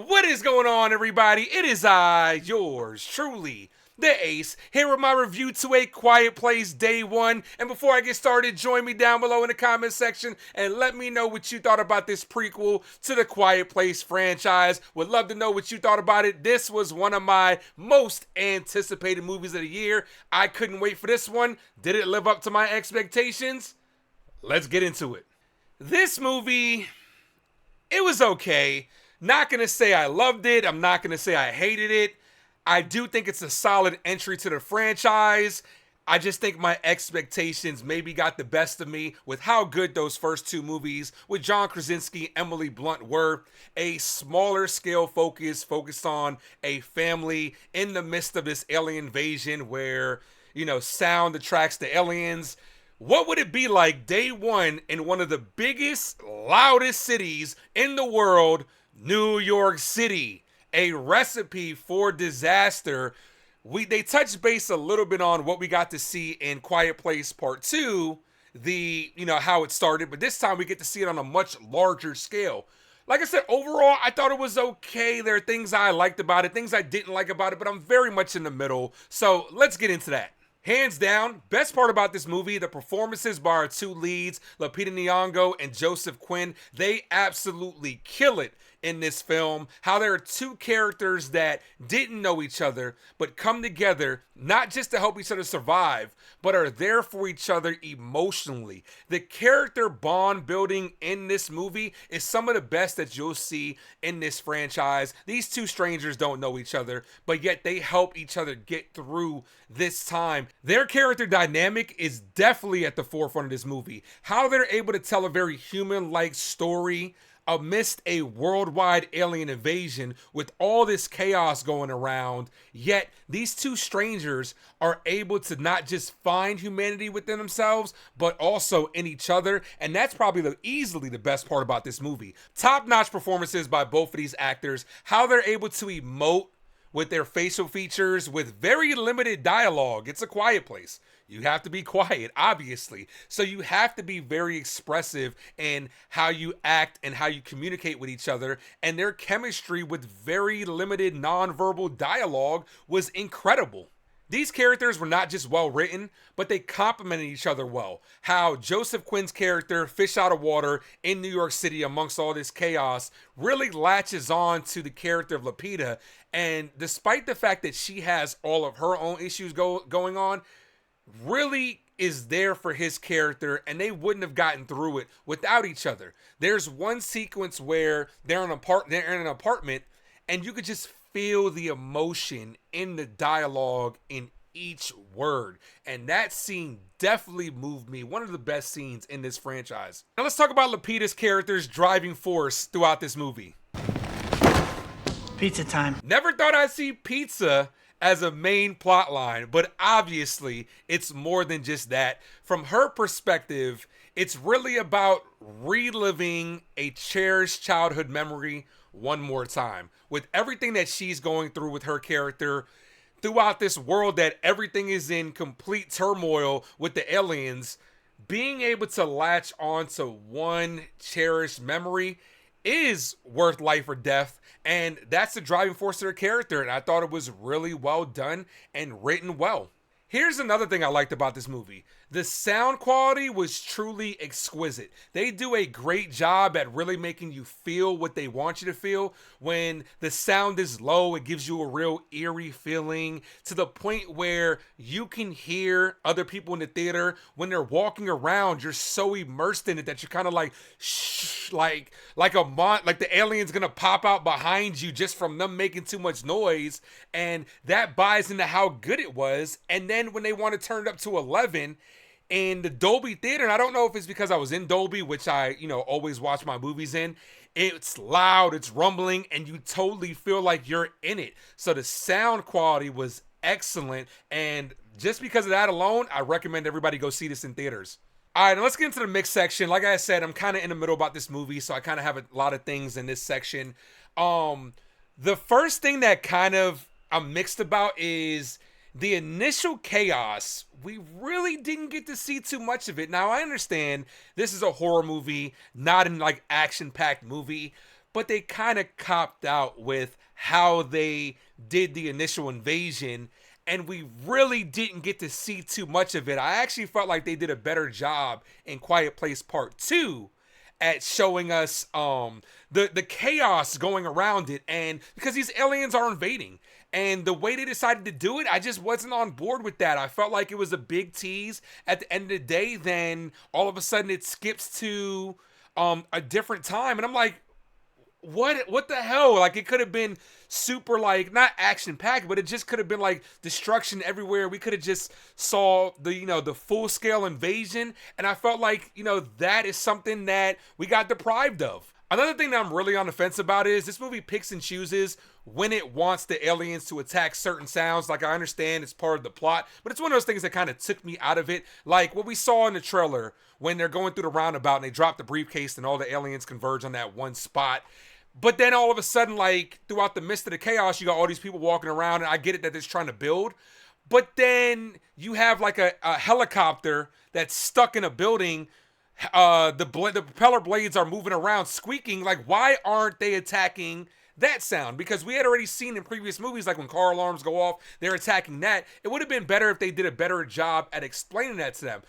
What is going on, everybody? It is I, yours truly, the Ace, here with my review to A Quiet Place Day 1. And before I get started, join me down below in the comment section and let me know what you thought about this prequel to the Quiet Place franchise. Would love to know what you thought about it. This was one of my most anticipated movies of the year. I couldn't wait for this one. Did it live up to my expectations? Let's get into it. This movie, it was okay. Not gonna say I loved it. I'm not gonna say I hated it. I do think it's a solid entry to the franchise. I just think my expectations maybe got the best of me with how good those first two movies with John Krasinski, Emily Blunt were. A smaller scale focused on a family in the midst of this alien invasion where, sound attracts the aliens. What would it be like day one in one of the biggest, loudest cities in the world, New York City? A recipe for disaster. They touched base a little bit on what we got to see in Quiet Place Part 2, how it started, but this time we get to see it on a much larger scale. Like I said, overall, I thought it was okay. There are things I liked about it, things I didn't like about it, but I'm very much in the middle. So let's get into that. Hands down, best part about this movie, the performances by our two leads, Lupita Nyong'o and Joseph Quinn. They absolutely kill it in this film. How there are two characters that didn't know each other, but come together, not just to help each other survive, but are there for each other emotionally. The character bond building in this movie is some of the best that you'll see in this franchise. These two strangers don't know each other, but yet they help each other get through this time. Their character dynamic is definitely at the forefront of this movie. How they're able to tell a very human-like story amidst a worldwide alien invasion with all this chaos going around, yet these two strangers are able to not just find humanity within themselves, but also in each other, and that's probably easily the best part about this movie. Top-notch performances by both of these actors, how they're able to emote with their facial features with very limited dialogue. It's a quiet place. You have to be quiet, obviously. So you have to be very expressive in how you act and how you communicate with each other. And their chemistry with very limited nonverbal dialogue was incredible. These characters were not just well written, but they complemented each other well. How Joseph Quinn's character, fish out of water in New York City amongst all this chaos, really latches on to the character of Lupita. And despite the fact that she has all of her own issues going on, really is there for his character, and they wouldn't have gotten through it without each other. There's one sequence where they're in an apartment, and you could just feel the emotion in the dialogue in each word. And that scene definitely moved me. One of the best scenes in this franchise. Now let's talk about Lupita's character's driving force throughout this movie. Pizza time. Never thought I'd see pizza as a main plot line, but obviously it's more than just that. From her perspective, it's really about reliving a cherished childhood memory one more time. With everything that she's going through with her character throughout this world that everything is in complete turmoil with the aliens, being able to latch on to one cherished memory is worth life or death, and that's the driving force of her character, and I thought it was really well done and written well. Here's another thing I liked about this movie. The sound quality was truly exquisite. They do a great job at really making you feel what they want you to feel. When the sound is low, it gives you a real eerie feeling to the point where you can hear other people in the theater. When they're walking around, you're so immersed in it that you're kind of like, shh, like the alien's gonna pop out behind you just from them making too much noise. And that buys into how good it was. And then when they want to turn it up to 11, in the Dolby theater, and I don't know if it's because I was in Dolby, which I, always watch my movies in, it's loud, it's rumbling, and you totally feel like you're in it. So the sound quality was excellent, and just because of that alone, I recommend everybody go see this in theaters. All right, now let's get into the mixed section. Like I said, I'm kind of in the middle about this movie, so I kind of have a lot of things in this section. Um, the first thing that kind of I'm mixed about is the initial chaos. We really didn't get to see too much of it. Now, I understand this is a horror movie, not an like action-packed movie, but they kind of copped out with how they did the initial invasion, and we really didn't get to see too much of it. I actually felt like they did a better job in Quiet Place Part 2 at showing us the chaos going around it, and because these aliens are invading, and the way they decided to do it, I just wasn't on board with that. I felt like it was a big tease at the end of the day, then all of a sudden it skips to a different time, and I'm like, what the hell? Like, it could have been super, like, not action packed, but it just could have been like destruction everywhere. We could have just saw the full scale invasion, and I felt like that is something that we got deprived of. Another thing that I'm really on the fence about is this movie picks and chooses when it wants the aliens to attack certain sounds. Like, I understand it's part of the plot, but it's one of those things that kind of took me out of it. Like what we saw in the trailer when they're going through the roundabout and they drop the briefcase and all the aliens converge on that one spot. But then all of a sudden, like, throughout the midst of the chaos, you got all these people walking around, and I get it that it's trying to build. But then you have, like, a helicopter that's stuck in a building. The propeller blades are moving around, squeaking. Like, why aren't they attacking that sound? Because we had already seen in previous movies, like when car alarms go off, they're attacking that. It would have been better if they did a better job at explaining that to them.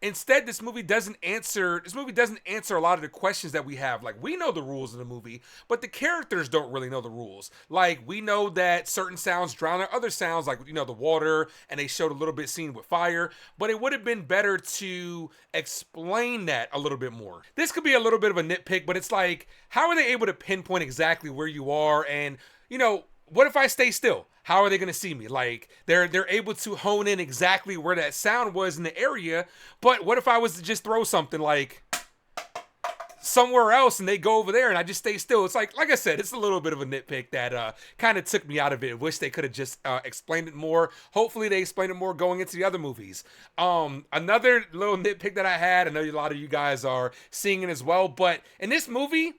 Instead, this movie doesn't answer a lot of the questions that we have. Like, we know the rules of the movie, but the characters don't really know the rules. Like, we know that certain sounds drown out other sounds, like, the water, and they showed a little bit scene with fire, but it would have been better to explain that a little bit more. This could be a little bit of a nitpick, but it's like, how are they able to pinpoint exactly where you are? And, what if I stay still? How are they going to see me? Like, they're able to hone in exactly where that sound was in the area, but what if I was to just throw something like somewhere else and they go over there and I just stay still? It's like I said, it's a little bit of a nitpick that kind of took me out of it. Wish they could have just explained it more. Hopefully they explain it more going into the other movies. Another little nitpick that I had, I know a lot of you guys are seeing it as well, but in this movie,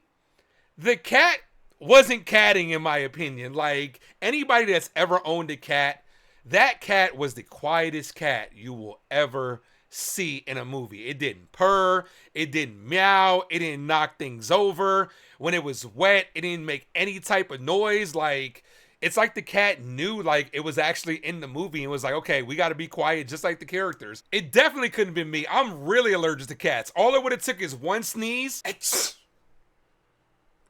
the cat wasn't catting, in my opinion. Like, anybody that's ever owned a cat, that cat was the quietest cat you will ever see in a movie. It didn't purr, it didn't meow, it didn't knock things over. When it was wet, it didn't make any type of noise. Like, it's like the cat knew, like, it was actually in the movie and was like, okay, we got to be quiet just like the characters. It definitely couldn't have been me. I'm really allergic to cats. All it would have took is one sneeze,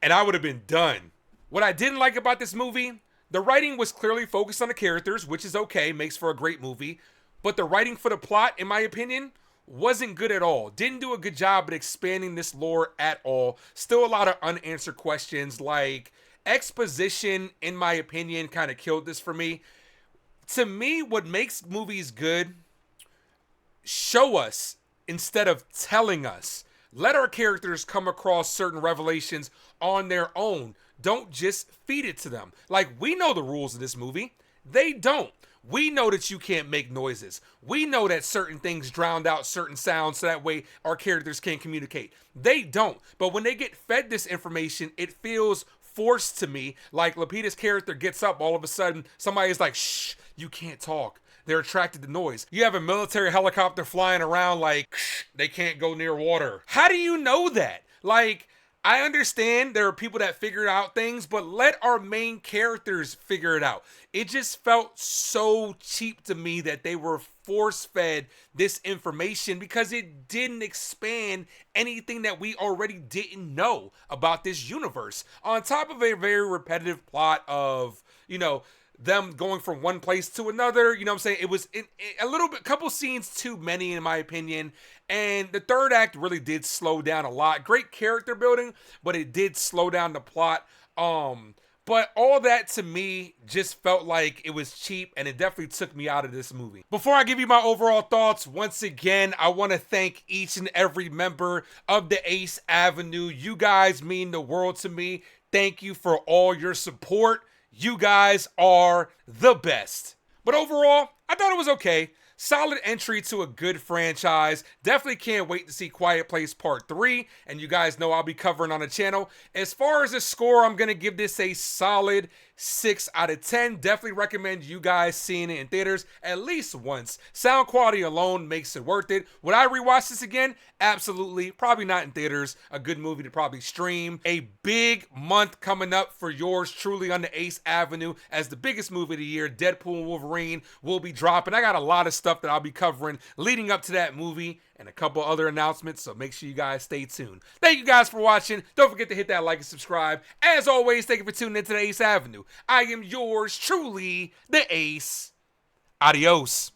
and I would have been done. What I didn't like about this movie, the writing was clearly focused on the characters, which is okay, makes for a great movie. But the writing for the plot, in my opinion, wasn't good at all. Didn't do a good job at expanding this lore at all. Still a lot of unanswered questions. Like, exposition, in my opinion, kind of killed this for me. To me, what makes movies good, show us instead of telling us. Let our characters come across certain revelations on their own. Don't just feed it to them. Like, we know the rules of this movie. They don't. We know that you can't make noises. We know that certain things drowned out certain sounds so that way our characters can communicate. They don't. But when they get fed this information, it feels forced to me. Like, Lupita's character gets up, all of a sudden, somebody's like, shh, you can't talk. They're attracted to noise. You have a military helicopter flying around like, shh, they can't go near water. How do you know that? Like, I understand there are people that figure out things, but let our main characters figure it out. It just felt so cheap to me that they were force-fed this information because it didn't expand anything that we already didn't know about this universe. On top of a very repetitive plot of, them going from one place to another, you know what I'm saying? It was a little bit, couple scenes too many in my opinion. And the third act really did slow down a lot. Great character building, but it did slow down the plot. But all that to me just felt like it was cheap and it definitely took me out of this movie. Before I give you my overall thoughts, once again, I want to thank each and every member of the Ace Avenue. You guys mean the world to me. Thank you for all your support. You guys are the best. But overall, I thought it was okay. Solid entry to a good franchise. Definitely can't wait to see Quiet Place Part 3, and you guys know I'll be covering on the channel. As far as the score, I'm going to give this a solid 6 out of 10. Definitely recommend you guys seeing it in theaters at least once. Sound quality alone makes it worth it. Would I rewatch this again? Absolutely. Probably not in theaters. A good movie to probably stream. A big month coming up for yours truly on the Ace Avenue as the biggest movie of the year, Deadpool and Wolverine, will be dropping. I got a lot of stuff that I'll be covering leading up to that movie and a couple other announcements, so make sure you guys stay tuned. Thank you guys for watching. Don't forget to hit that like and subscribe. As always, thank you for tuning into the Ace Avenue. I am yours truly, the Ace. Adios.